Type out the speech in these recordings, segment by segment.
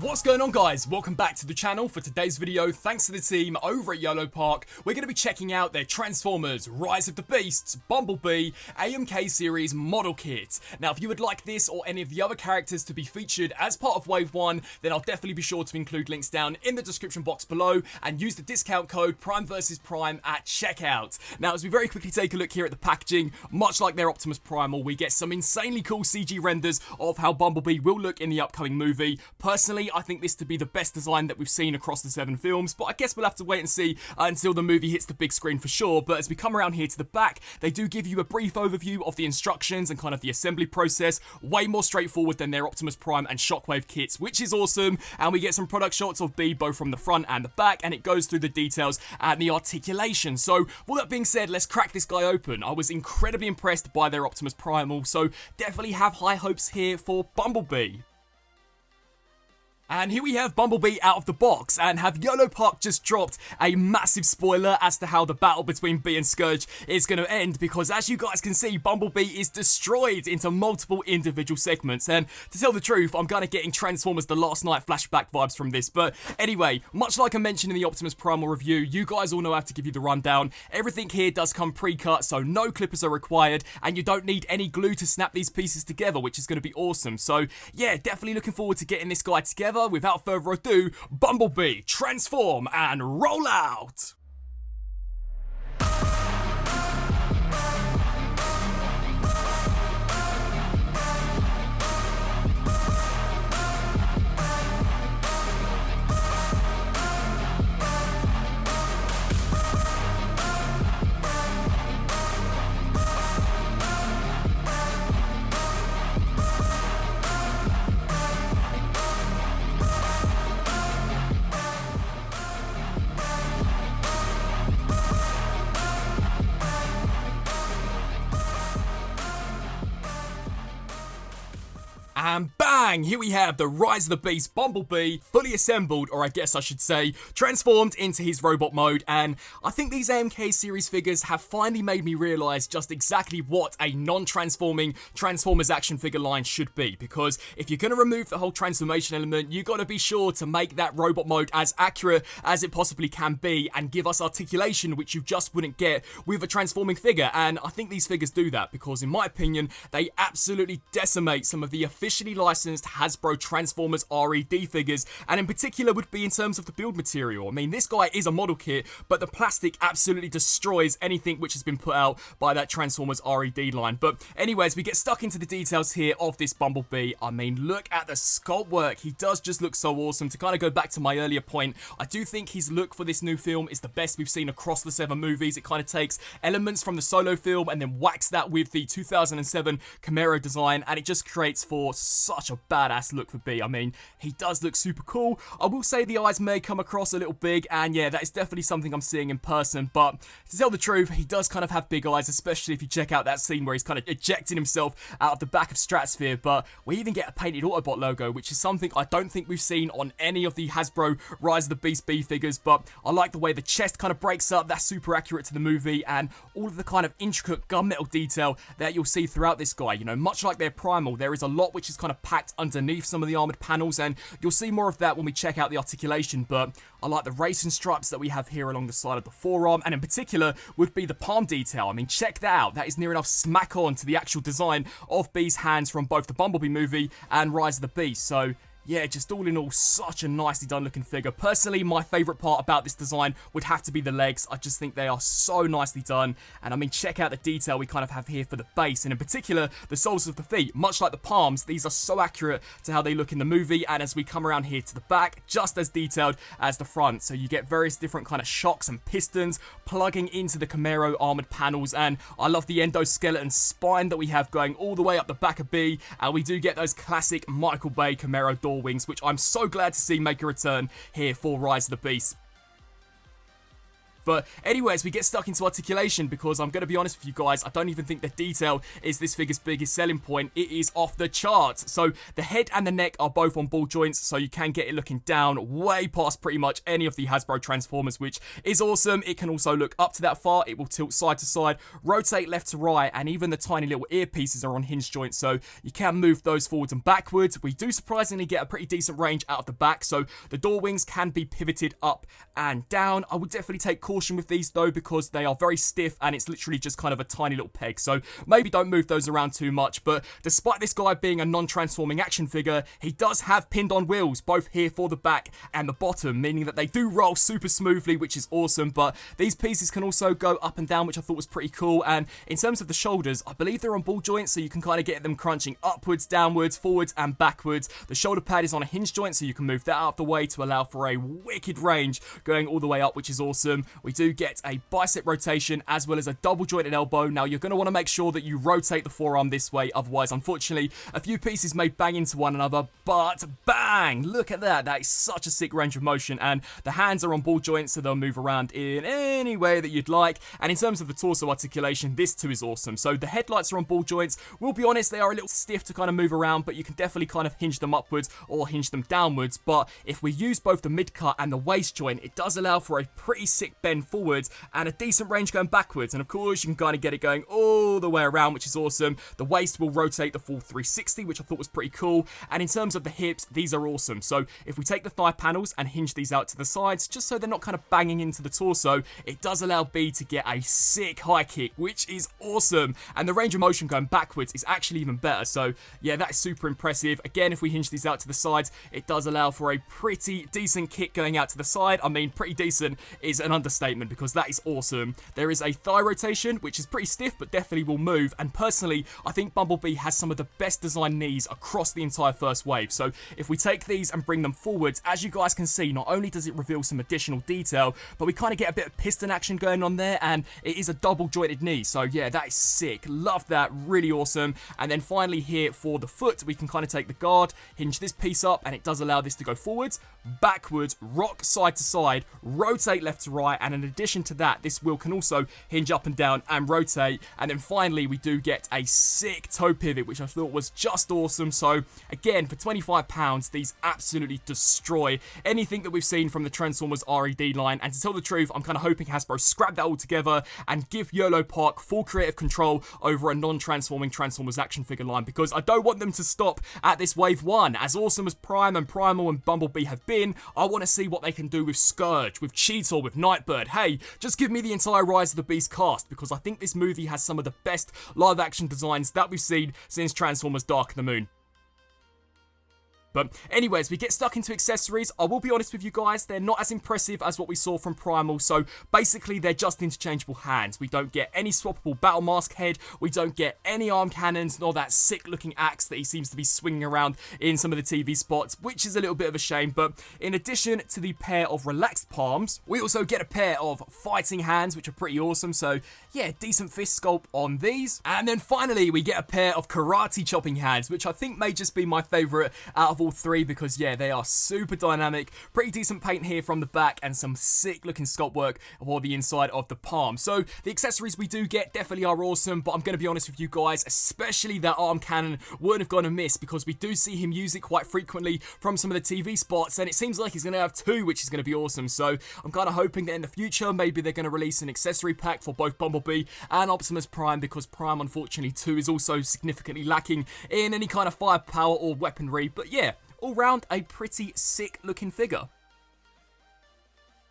What's going on, guys? Welcome back to the channel. For today's video, thanks to the team over at Yolopark, we're going to be checking out their Transformers Rise of the Beasts Bumblebee AMK series model kit. Now, if you would like this or any of the other characters to be featured as part of Wave 1, then I'll definitely be sure to include links down in the description box below and use the discount code Prime vs Prime at checkout. Now, as we very quickly take a look here at the packaging, much like their Optimus Primal, we get some insanely cool CG renders of how Bumblebee will look in the upcoming movie. Personally, I think this to be the best design that we've seen across the 7 films, but I guess we'll have to wait and see until the movie hits the big screen for sure. But as we come around here to the back, they do give you a brief overview of the instructions and kind of the assembly process, way more straightforward than their Optimus Prime and Shockwave kits, which is awesome. And we get some product shots of Bee both from the front and the back, and it goes through the details and the articulation. So with all that being said, let's crack this guy open. I was incredibly impressed by their Optimus Primal, so definitely have high hopes here for Bumblebee. And here we have Bumblebee out of the box, and have Yolopark just dropped a massive spoiler as to how the battle between Bee and Scourge is going to end, because as you guys can see, Bumblebee is destroyed into multiple individual segments. And to tell the truth, I'm kind of getting Transformers The Last Night flashback vibes from this. But anyway, much like I mentioned in the Optimus Primal review, you guys all know I have to give you the rundown. Everything here does come pre-cut, so no clippers are required, and you don't need any glue to snap these pieces together, which is going to be awesome. So yeah, definitely looking forward to getting this guy together. Without further ado, Bumblebee, transform and roll out! And bang! Here we have the Rise of the Beast Bumblebee fully assembled, or I guess I should say, transformed into his robot mode. And I think these AMK series figures have finally made me realise just exactly what a non-transforming Transformers action figure line should be. Because if you're going to remove the whole transformation element, you got to be sure to make that robot mode as accurate as it possibly can be and give us articulation, which you just wouldn't get with a transforming figure. And I think these figures do that, because in my opinion, they absolutely decimate some of the officially licensed Hasbro Transformers RED figures, and in particular would be in terms of the build material. I mean, this guy is a model kit, but the plastic absolutely destroys anything which has been put out by that Transformers RED line. But anyways, we get stuck into the details here of this Bumblebee. I mean, look at the sculpt work. He does just look so awesome. To kind of go back to my earlier point, I do think his look for this new film is the best we've seen across the 7 movies. It kind of takes elements from the Solo film and then whacks that with the 2007 Camaro design, and it just creates for such a badass look for Bee. I mean, he does look super cool. I will say the eyes may come across a little big, and yeah, that is definitely something I'm seeing in person, but to tell the truth, he does kind of have big eyes, especially if you check out that scene where he's kind of ejecting himself out of the back of Stratosphere. But we even get a painted Autobot logo, which is something I don't think we've seen on any of the Hasbro Rise of the Beast Bee figures. But I like the way the chest kind of breaks up. That's super accurate to the movie, and all of the kind of intricate gunmetal detail that you'll see throughout this guy. You know, much like their Primal, there is a lot which is kind of packed underneath some of the armored panels, and you'll see more of that when we check out the articulation. But I like the racing stripes that we have here along the side of the forearm, and in particular would be the palm detail. I mean, check that out. That is near enough smack on to the actual design of Bee's hands from both the Bumblebee movie and Rise of the Beast. So yeah, just all in all, such a nicely done looking figure. Personally, my favourite part about this design would have to be the legs. I just think they are so nicely done. And I mean, check out the detail we kind of have here for the base, and in particular, the soles of the feet. Much like the palms, these are so accurate to how they look in the movie. And as we come around here to the back, just as detailed as the front. So you get various different kind of shocks and pistons plugging into the Camaro armoured panels. And I love the endoskeleton spine that we have going all the way up the back of Bee. And we do get those classic Michael Bay Camaro door wings, which I'm so glad to see make a return here for Rise of the Beast. But anyways, we get stuck into articulation because I'm going to be honest with you guys, I don't even think the detail is this figure's biggest selling point. It is off the charts. So the head and the neck are both on ball joints, so you can get it looking down way past pretty much any of the Hasbro Transformers, which is awesome. It can also look up to that far. It will tilt side to side, rotate left to right, and even the tiny little earpieces are on hinge joints, so you can move those forwards and backwards. We do surprisingly get a pretty decent range out of the back, so the door wings can be pivoted up and down. I would definitely take caution with these though, because they are very stiff and it's literally just kind of a tiny little peg, so maybe don't move those around too much. But despite this guy being a non-transforming action figure, he does have pinned on wheels, both here for the back and the bottom, meaning that they do roll super smoothly, which is awesome. But these pieces can also go up and down, which I thought was pretty cool. And in terms of the shoulders, I believe they're on ball joints, so you can kind of get them crunching upwards, downwards, forwards and backwards. The shoulder pad is on a hinge joint, so you can move that out of the way to allow for a wicked range going all the way up, which is awesome. We do get a bicep rotation as well as a double jointed elbow. Now you're going to want to make sure that you rotate the forearm this way, otherwise unfortunately a few pieces may bang into one another. But bang, look at that. That is such a sick range of motion, and the hands are on ball joints, so they'll move around in any way that you'd like. And in terms of the torso articulation, this too is awesome. So the headlights are on ball joints. We'll be honest, they are a little stiff to kind of move around, but you can definitely kind of hinge them upwards or hinge them downwards. But if we use both the mid-cut and the waist joint, it does allow for a pretty sick bend forwards and a decent range going backwards. And of course, you can kind of get it going all the way around, which is awesome. The waist will rotate the full 360, which I thought was pretty cool. And in terms of the hips, these are awesome. So if we take the thigh panels and hinge these out to the sides, just so they're not kind of banging into the torso, it does allow B to get a sick high kick, which is awesome. And the range of motion going backwards is actually even better. So yeah, that is super impressive. Again, if we hinge these out to the sides, it does allow for a pretty decent kick going out to the side. I mean, pretty decent is an understatement, because that is awesome. There is a thigh rotation, which is pretty stiff, but definitely will move. And personally, I think Bumblebee has some of the best design knees across the entire first wave. So if we take these and bring them forwards, as you guys can see, not only does it reveal some additional detail, but we kind of get a bit of piston action going on there, and it is a double jointed knee. So yeah, that is sick. Love that. Really awesome. And then finally here for the foot, we can kind of take the guard, hinge this piece up, and it does allow this to go forwards, backwards, rock side to side, rotate left to right, and in addition to that, this wheel can also hinge up and down and rotate. And then finally, we do get a sick toe pivot, which I thought was just awesome. So again, for £25, these absolutely destroy anything that we've seen from the Transformers RED line. And to tell the truth, I'm kind of hoping Hasbro scrap that all together and give Yolopark full creative control over a non-transforming Transformers action figure line, because I don't want them to stop at this wave 1. As awesome as Prime and Primal and Bumblebee have been, I want to see what they can do with Scourge, with Cheetor, with Nightbird. Hey, just give me the entire Rise of the Beast cast, because I think this movie has some of the best live action designs that we've seen since Transformers Dark of the Moon. But anyways, we get stuck into accessories. I will be honest with you guys, they're not as impressive as what we saw from Primal. So basically, they're just interchangeable hands. We don't get any swappable battle mask head. We don't get any arm cannons, nor that sick looking axe that he seems to be swinging around in some of the TV spots, which is a little bit of a shame. But in addition to the pair of relaxed palms, we also get a pair of fighting hands, which are pretty awesome. So yeah, decent fist sculpt on these. And then finally, we get a pair of karate chopping hands, which I think may just be my favorite out of all three, because yeah, they are super dynamic. Pretty decent paint here from the back, and some sick looking sculpt work for the inside of the palm. So the accessories we do get definitely are awesome, but I'm going to be honest with you guys, especially that arm cannon wouldn't have gone amiss, because we do see him use it quite frequently from some of the TV spots, and it seems like he's going to have two, which is going to be awesome. So I'm kind of hoping that in the future, maybe they're going to release an accessory pack for both Bumblebee and Optimus Prime, because Prime unfortunately 2 is also significantly lacking in any kind of firepower or weaponry. But yeah, all round a pretty sick looking figure.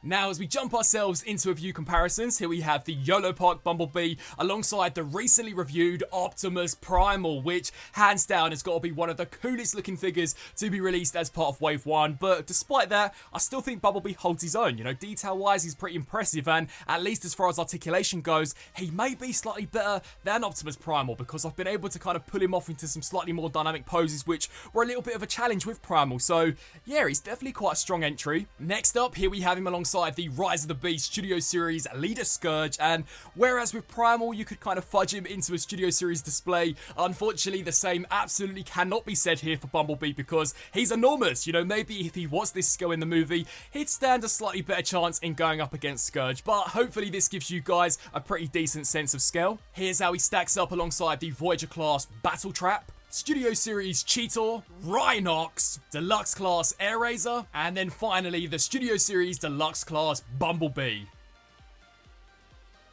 Now, as we jump ourselves into a few comparisons, here we have the Yolopark Bumblebee alongside the recently reviewed Optimus Primal, which hands down has got to be one of the coolest looking figures to be released as part of Wave 1. But despite that, I still think Bumblebee holds his own. You know, detail-wise, he's pretty impressive, and at least as far as articulation goes, he may be slightly better than Optimus Primal, because I've been able to kind of pull him off into some slightly more dynamic poses, which were a little bit of a challenge with Primal. So yeah, he's definitely quite a strong entry. Next up, here we have him alongside alongside the Rise of the Beast Studio Series leader Scourge, and whereas with Primal you could kind of fudge him into a Studio Series display, unfortunately the same absolutely cannot be said here for Bumblebee because he's enormous. You know, maybe if he was this skill in the movie, he'd stand a slightly better chance in going up against Scourge, but hopefully this gives you guys a pretty decent sense of scale. Here's how he stacks up alongside the Voyager class Battle Trap, Studio Series Cheetor, Rhinox, Deluxe Class Air Razor, and then finally the Studio Series Deluxe Class Bumblebee.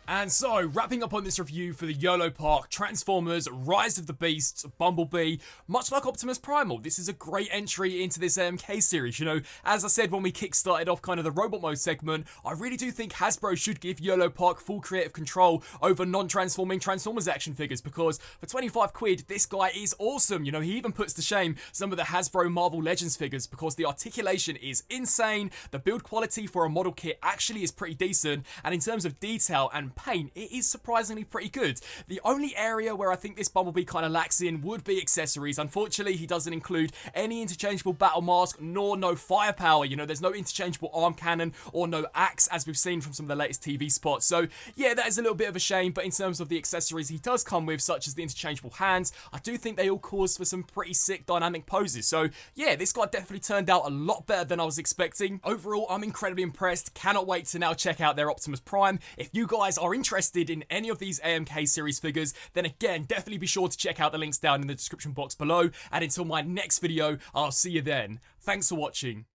And so, wrapping up on this review for the Yolopark Transformers Rise of the Beasts Bumblebee, much like Optimus Primal, this is a great entry into this AMK series. You know, as I said when we kickstarted off kind of the robot mode segment, I really do think Hasbro should give Yolopark full creative control over non-transforming Transformers action figures, because for 25 quid, this guy is awesome. You know, he even puts to shame some of the Hasbro Marvel Legends figures because the articulation is insane, the build quality for a model kit actually is pretty decent, and in terms of detail and paint, it is surprisingly pretty good. The only area where I think this Bumblebee kind of lacks in would be accessories. Unfortunately, he doesn't include any interchangeable battle mask, nor no firepower. You know, there's no interchangeable arm cannon or no axe, as we've seen from some of the latest TV spots. So yeah, that is a little bit of a shame, but in terms of the accessories he does come with, such as the interchangeable hands, I do think they all cause for some pretty sick dynamic poses. So yeah, this guy definitely turned out a lot better than I was expecting. Overall, I'm incredibly impressed. Cannot wait to now check out their Optimus Prime. If you guys are interested in any of these AMK series figures, then again, definitely be sure to check out the links down in the description box below. And until my next video, I'll see you then. Thanks for watching.